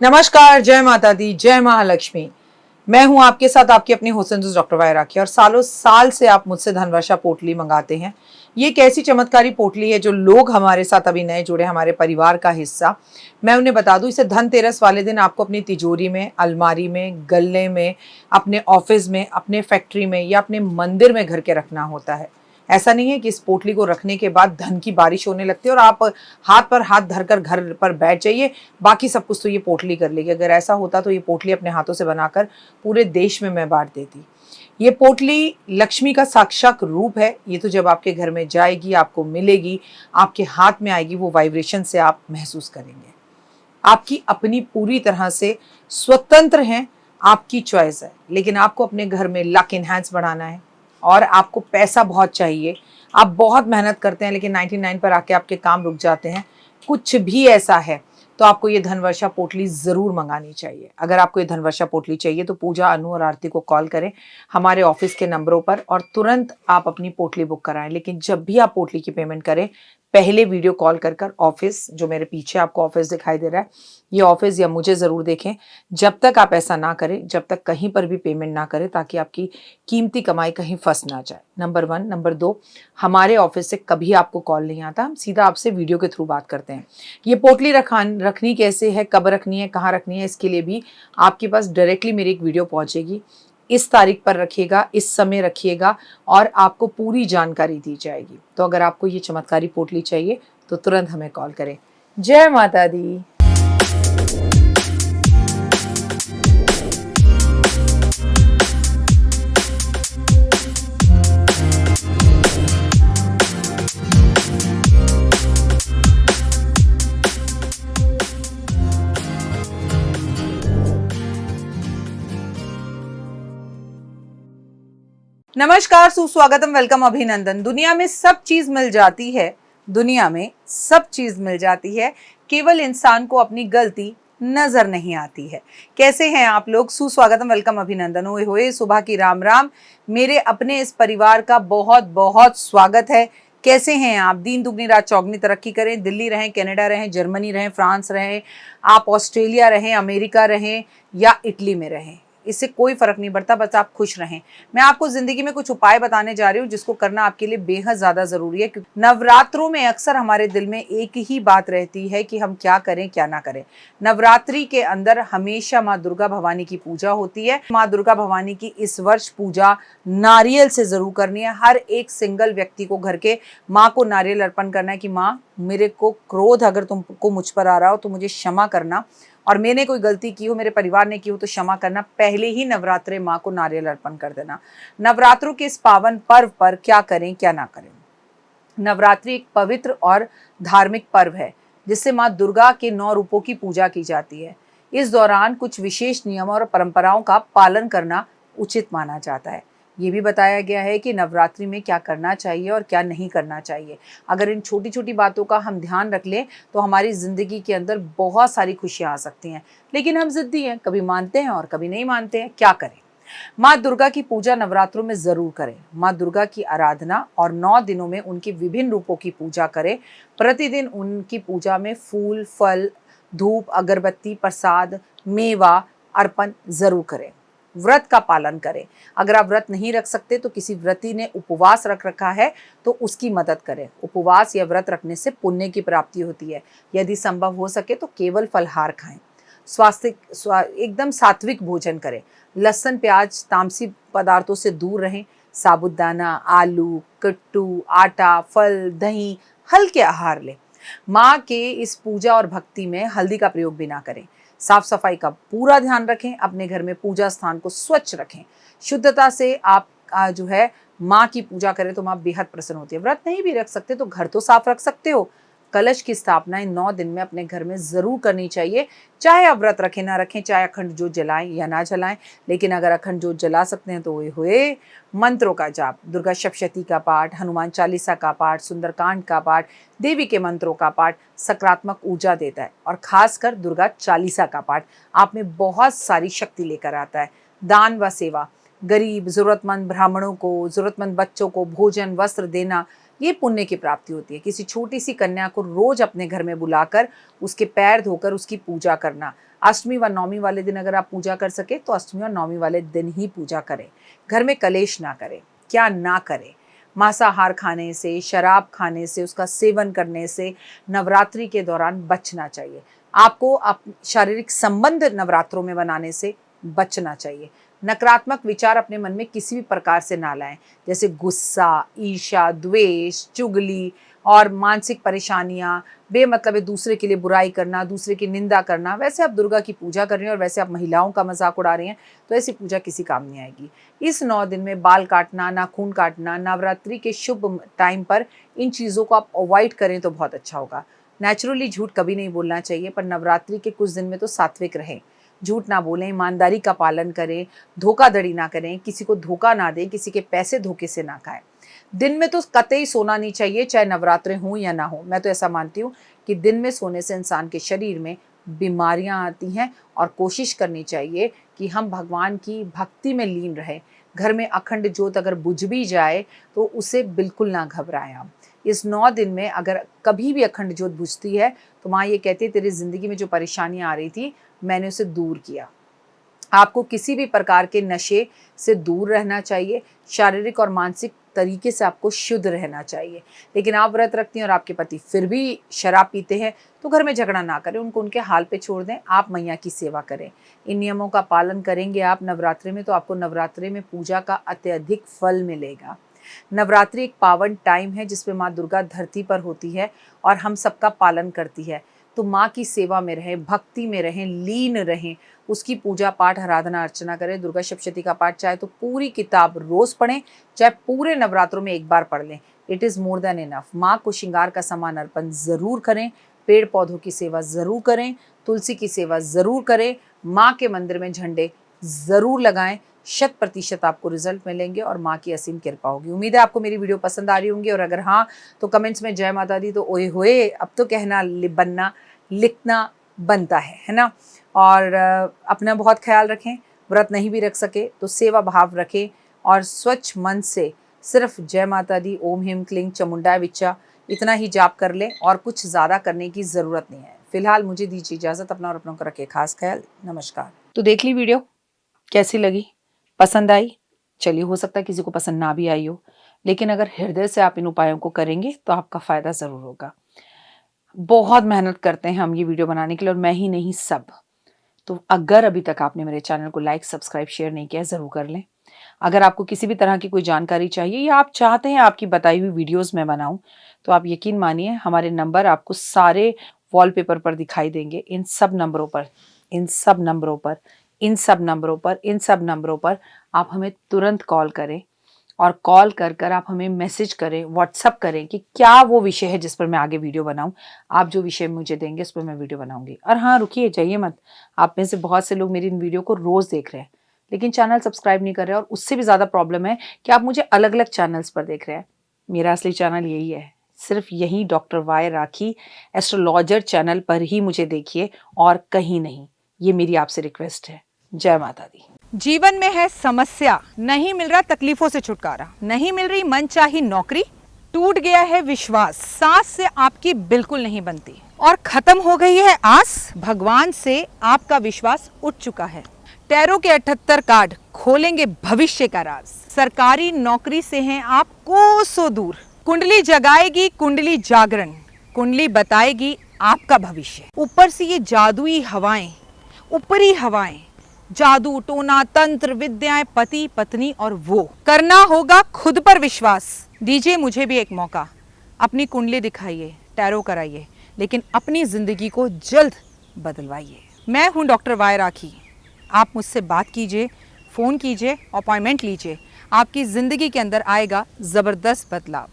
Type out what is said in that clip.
नमस्कार, जय माता दी, जय महालक्ष्मी। मैं हूं आपके साथ आपकी अपनी हुसैन डॉक्टर वाय राखी। और सालों साल से आप मुझसे धनवर्षा पोटली मंगाते हैं। ये एक ऐसी चमत्कारी पोटली है जो लोग हमारे साथ अभी नए जुड़े, हमारे परिवार का हिस्सा। मैं उन्हें बता दूं, इसे धनतेरस वाले दिन आपको अपनी तिजोरी में, अलमारी में, गल्ले में, अपने ऑफिस में, अपने फैक्ट्री में या अपने मंदिर में घर के रखना होता है। ऐसा नहीं है कि इस पोटली को रखने के बाद धन की बारिश होने लगती है और आप हाथ पर हाथ धरकर घर पर बैठ जाइए, बाकी सब कुछ तो ये पोटली कर लेगी। अगर ऐसा होता तो ये पोटली अपने हाथों से बनाकर पूरे देश में मैं बांट देती। ये पोटली लक्ष्मी का साक्षात रूप है। ये तो जब आपके घर में जाएगी, आपको मिलेगी, आपके हाथ में आएगी, वो वाइब्रेशन से आप महसूस करेंगे। आपकी अपनी पूरी तरह से स्वतंत्र हैं, आपकी चॉइस है। लेकिन आपको अपने घर में लक इनहैंस बढ़ाना है और आपको पैसा बहुत चाहिए। आप बहुत मेहनत करते हैं लेकिन 99 पर आके आपके काम रुक जाते हैं। कुछ भी ऐसा है तो आपको ये धनवर्षा पोटली ज़रूर मंगानी चाहिए। अगर आपको ये धनवर्षा पोटली चाहिए तो पूजा, अनु और आरती को कॉल करें हमारे ऑफिस के नंबरों पर और तुरंत आप अपनी पोटली बुक कराएं। लेकिन जब भी आप पोटली की पेमेंट करें, पहले वीडियो कॉल कर ऑफिस, जो मेरे पीछे आपको ऑफिस दिखाई दे रहा है, ये ऑफिस या मुझे ज़रूर देखें। जब तक आप ऐसा ना करें, जब तक कहीं पर भी पेमेंट ना करें, ताकि आपकी कीमती कमाई कहीं फंस ना जाए। नंबर 1। नंबर 2, हमारे ऑफिस से कभी आपको कॉल नहीं आता, हम सीधा आपसे वीडियो के थ्रू बात करते हैं। ये पोटली रखनी कैसे है, कब रखनी है, कहाँ रखनी है, इसके लिए भी आपके पास डायरेक्टली मेरी एक वीडियो पहुँचेगी। इस तारीख पर रखिएगा, इस समय रखिएगा और आपको पूरी जानकारी दी जाएगी। तो अगर आपको ये चमत्कारी पोटली चाहिए तो तुरंत हमें कॉल करें। जय माता दी। नमस्कार, सुस्वागतम, वेलकम, अभिनंदन। दुनिया में सब चीज मिल जाती है, दुनिया में सब चीज मिल जाती है, केवल इंसान को अपनी गलती नजर नहीं आती है। कैसे हैं आप लोग? सुस्वागतम, वेलकम, अभिनंदन। ओए होए, सुबह की राम राम। मेरे अपने इस परिवार का बहुत बहुत स्वागत है। कैसे हैं आप? दिन दुगनी रात चौगनी तरक्की करें। दिल्ली रहें, कनाडा रहें, जर्मनी रहें, फ्रांस रहें, आप ऑस्ट्रेलिया रहें, अमेरिका रहें या इटली में रहें, इससे कोई फर्क नहीं पड़ता, बस आप खुश रहें। मैं आपको जिंदगी में कुछ उपाय बताने जा रही हूँ जिसको करना आपके लिए बेहद ज्यादा जरूरी है, क्योंकि नवरात्रों में अक्सर हमारे दिल में एक ही बात रहती है कि हम क्या करें क्या ना करें। नवरात्रि के अंदर हमेशा माँ दुर्गा भवानी की पूजा होती है। माँ दुर्गा भवानी की इस वर्ष पूजा नारियल से जरूर करनी है। हर एक सिंगल व्यक्ति को घर के माँ को नारियल अर्पण करना है कि माँ, मेरे को क्रोध अगर तुमको मुझ पर आ रहा हो तो मुझे क्षमा करना, और मैंने कोई गलती की हो, मेरे परिवार ने की हो तो क्षमा करना। पहले ही नवरात्रे माँ को नारियल अर्पण कर देना। नवरात्रों के इस पावन पर्व पर क्या करें क्या ना करें। नवरात्रि एक पवित्र और धार्मिक पर्व है जिससे माँ दुर्गा के 9 रूपों की पूजा की जाती है। इस दौरान कुछ विशेष नियमों और परंपराओं का पालन करना उचित माना जाता है। ये भी बताया गया है कि नवरात्रि में क्या करना चाहिए और क्या नहीं करना चाहिए। अगर इन छोटी छोटी बातों का हम ध्यान रख लें तो हमारी ज़िंदगी के अंदर बहुत सारी खुशियाँ आ सकती हैं। लेकिन हम ज़िद्दी हैं, कभी मानते हैं और कभी नहीं मानते हैं। क्या करें? माँ दुर्गा की पूजा नवरात्रों में जरूर करें। माँ दुर्गा की आराधना और 9 दिनों में उनके विभिन्न रूपों की पूजा करें। प्रतिदिन उनकी पूजा में फूल, फल, धूप, अगरबत्ती, प्रसाद, मेवा अर्पण जरूर करें। व्रत का पालन करें। अगर आप व्रत नहीं रख सकते तो किसी व्रती ने उपवास रख रखा है तो उसकी मदद करें। उपवास या व्रत रखने से पुण्य की प्राप्ति होती है। यदि संभव हो सके तो केवल फलहार खाएं। एकदम सात्विक भोजन करें। लहसुन, प्याज, तामसी पदार्थों से दूर रहें। साबूदाना, आलू, कट्टू, आटा, फल, दही, हल्के आहार लें। माँ के इस पूजा और भक्ति में हल्दी का प्रयोग भी ना करें। साफ सफाई का पूरा ध्यान रखें। अपने घर में पूजा स्थान को स्वच्छ रखें। शुद्धता से आप जो है माँ की पूजा करें तो माँ बेहद प्रसन्न होती है। व्रत नहीं भी रख सकते तो घर तो साफ रख सकते हो। कलश की स्थापना इन 9 दिन में अपने घर में जरूर करनी चाहिए। चाहे आप व्रत रखें ना रखें, चाहे अखंड ज्योत जलाएं या ना जलाएं, लेकिन अगर अखंड ज्योत जला सकते हैं तो हुए मंत्रों का जाप, दुर्गा सप्तशती का पाठ, हनुमान चालीसा का पाठ, सुंदरकांड का पाठ, देवी के मंत्रों का पाठ सकारात्मक ऊर्जा देता है और खासकर दुर्गा चालीसा का पाठ आप में बहुत सारी शक्ति लेकर आता है। दान व सेवा, गरीब, जरूरतमंद ब्राह्मणों को, जरूरतमंद बच्चों को भोजन, वस्त्र देना, ये पुण्य की प्राप्ति होती है। किसी छोटी सी कन्या को रोज अपने घर में बुलाकर उसके पैर धोकर उसकी पूजा करना, अष्टमी व नवमी वाले दिन अगर आप पूजा कर सके तो अष्टमी और नवमी वाले दिन ही पूजा करें। घर में कलेश ना करें। क्या ना करें? मांसाहार खाने से, शराब खाने से, उसका सेवन करने से नवरात्रि के दौरान बचना चाहिए। आपको शारीरिक संबंध नवरात्रों में बनाने से बचना चाहिए। नकारात्मक विचार अपने मन में किसी भी प्रकार से ना लाएं, जैसे गुस्सा, ईर्ष्या, द्वेष, चुगली और मानसिक परेशानियां, बेमतलब दूसरे के लिए बुराई करना, दूसरे की निंदा करना। वैसे आप दुर्गा की पूजा कर रहे हैं और वैसे आप महिलाओं का मजाक उड़ा रहे हैं, तो ऐसी पूजा किसी काम नहीं आएगी। इस 9 दिन में बाल काटना, नाखून काटना, नवरात्रि के शुभ टाइम पर इन चीज़ों को आप अवॉइड करें तो बहुत अच्छा होगा। नेचुरली झूठ कभी नहीं बोलना चाहिए, पर नवरात्रि के कुछ दिन में तो सात्विक रहें। झूठ ना बोलें, ईमानदारी का पालन करें, धोखाधड़ी ना करें, किसी को धोखा ना दें, किसी के पैसे धोखे से ना खाएं। दिन में तो कतई सोना नहीं चाहिए, चाहे नवरात्रे हों या ना हो। मैं तो ऐसा मानती हूँ कि दिन में सोने से इंसान के शरीर में बीमारियां आती हैं और कोशिश करनी चाहिए कि हम भगवान की भक्ति में लीन रहें। घर में अखंड ज्योत अगर बुझ भी जाए तो उसे बिल्कुल ना घबराएं आप। इस 9 दिन में अगर कभी भी अखंड ज्योत बुझती है तो माँ ये कहती है तेरी ज़िंदगी में जो परेशानियाँ आ रही थी मैंने उसे दूर किया। आपको किसी भी प्रकार के नशे से दूर रहना चाहिए। शारीरिक और मानसिक तरीके से आपको शुद्ध रहना चाहिए। लेकिन आप व्रत रखती हैं और आपके पति फिर भी शराब पीते हैं तो घर में झगड़ा ना करें, उनको उनके हाल पे छोड़ दें। आप मैया की सेवा करें। इन नियमों का पालन करेंगे आप नवरात्रि में तो आपको नवरात्रि में पूजा का अत्यधिक फल मिलेगा। नवरात्रि एक पावन टाइम है जिसमें माँ दुर्गा धरती पर होती है और हम सबका पालन करती है। तो माँ की सेवा में रहें, भक्ति में रहें, लीन रहें, उसकी पूजा पाठ आराधना अर्चना करें। दुर्गा सप्तशती का पाठ चाहे तो पूरी किताब रोज़ पढ़ें, चाहे पूरे नवरात्रों में एक बार पढ़ लें। It is more than enough. माँ को श्रृंगार का सामान अर्पण ज़रूर करें, पेड़ पौधों की सेवा ज़रूर करें, तुलसी की सेवा ज़रूर करें, माँ के मंदिर में झंडे ज़रूर लगाएं। 100% आपको रिजल्ट मिलेंगे और माँ की असीम कृपा होगी। उम्मीद है आपको मेरी वीडियो पसंद आ रही होंगी और अगर हाँ तो कमेंट्स में जय माता दी तो ओए होए अब तो कहना बनना लिखना बनता है ना। और अपना बहुत ख्याल रखें। व्रत नहीं भी रख सके तो सेवा भाव रखें और स्वच्छ मन से सिर्फ जय माता दी, ओम ह्रीं क्लीं चामुंडाय विच्चा इतना ही जाप कर लें और कुछ ज़्यादा करने की ज़रूरत नहीं है। फिलहाल मुझे दीजिए इजाज़त। अपना और अपनों का रखें खास ख्याल। नमस्कार। तो देख ली वीडियो, कैसी लगी? पसंद आई? चलिए, हो सकता है किसी को पसंद ना भी आई हो, लेकिन अगर हृदय से आप इन उपायों को करेंगे तो आपका फ़ायदा ज़रूर होगा। बहुत मेहनत करते हैं हम ये वीडियो बनाने के लिए और मैं ही नहीं सब। तो अगर अभी तक आपने मेरे चैनल को लाइक, सब्सक्राइब, शेयर नहीं किया ज़रूर कर लें। अगर आपको किसी भी तरह की कोई जानकारी चाहिए या आप चाहते हैं आपकी बताई हुई वीडियोस मैं बनाऊं तो आप यकीन मानिए हमारे नंबर आपको सारे वॉलपेपर पर दिखाई देंगे। इन सब नंबरों पर आप हमें तुरंत कॉल करें और कॉल कर आप हमें मैसेज करें, व्हाट्सअप करें कि क्या वो विषय है जिस पर मैं आगे वीडियो बनाऊं। आप जो विषय मुझे देंगे उस पर मैं वीडियो बनाऊंगी। और हाँ, रुकिए, जाइए मत। आप में से बहुत से लोग मेरी इन वीडियो को रोज़ देख रहे हैं लेकिन चैनल सब्सक्राइब नहीं कर रहे हैं और उससे भी ज़्यादा प्रॉब्लम है कि आप मुझे अलग अलग चैनल्स पर देख रहे हैं। मेरा असली चैनल यही है, सिर्फ यही डॉक्टर वाई राखी एस्ट्रोलॉजर चैनल पर ही मुझे देखिए और कहीं नहीं। ये मेरी आपसे रिक्वेस्ट है। जय माता दी। जीवन में है समस्या, नहीं मिल रहा तकलीफों से छुटकारा, नहीं मिल रही मनचाही नौकरी, टूट गया है विश्वास, सांस से आपकी बिल्कुल नहीं बनती और खत्म हो गई है आस, भगवान से आपका विश्वास उठ चुका है। टैरो के 78 कार्ड खोलेंगे भविष्य का राज। सरकारी नौकरी से हैं आप कोसों दूर। कुंडली जगाएगी कुंडली जागरण, कुंडली बताएगी आपका भविष्य। ऊपर से ये जादुई हवाएं, ऊपरी हवाएं, जादू टोना तंत्र विद्याएं, पति पत्नी और वो करना होगा खुद पर विश्वास। दीजिए मुझे भी एक मौका, अपनी कुंडली दिखाइए, टैरो कराइए, लेकिन अपनी जिंदगी को जल्द बदलवाइए। मैं हूं डॉक्टर वाई राखी। आप मुझसे बात कीजिए, फ़ोन कीजिए, अपॉइंटमेंट लीजिए। आपकी ज़िंदगी के अंदर आएगा ज़बरदस्त बदलाव।